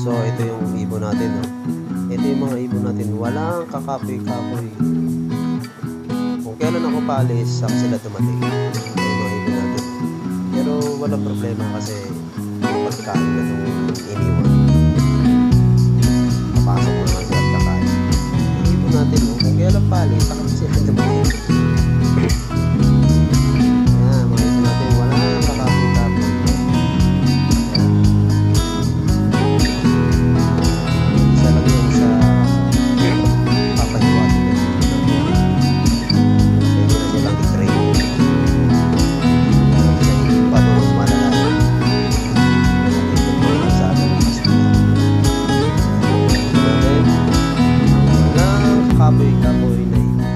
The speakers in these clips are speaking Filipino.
So ito yung ibon natin, no? Ito yung mga ibon natin, walang kakapoy-kapoy. Kung kailan ako paalis, saka sila dumating. Ito yung mga ibon natin. Pero walang problema kasi yung pagkain na nung iniwan. Papasok na nga sila at kakain. Yung ibon natin, no? Kung kailan paalis, saka sila dumating. Ayan, mga ibon natin, walang kakapoy-kapoy. Isa lang yan sa papaniwati na pwede na silang i-train sa iba nung malala sa ating hospital. Natin walang kapoy-kapoy na ibon.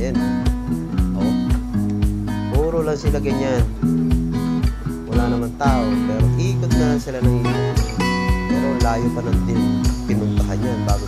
Ayan, puro lang sila ganyan, wala naman tao pero ikot na lang sila ng ibon. Pero layo pa ng pinuntahan yan bago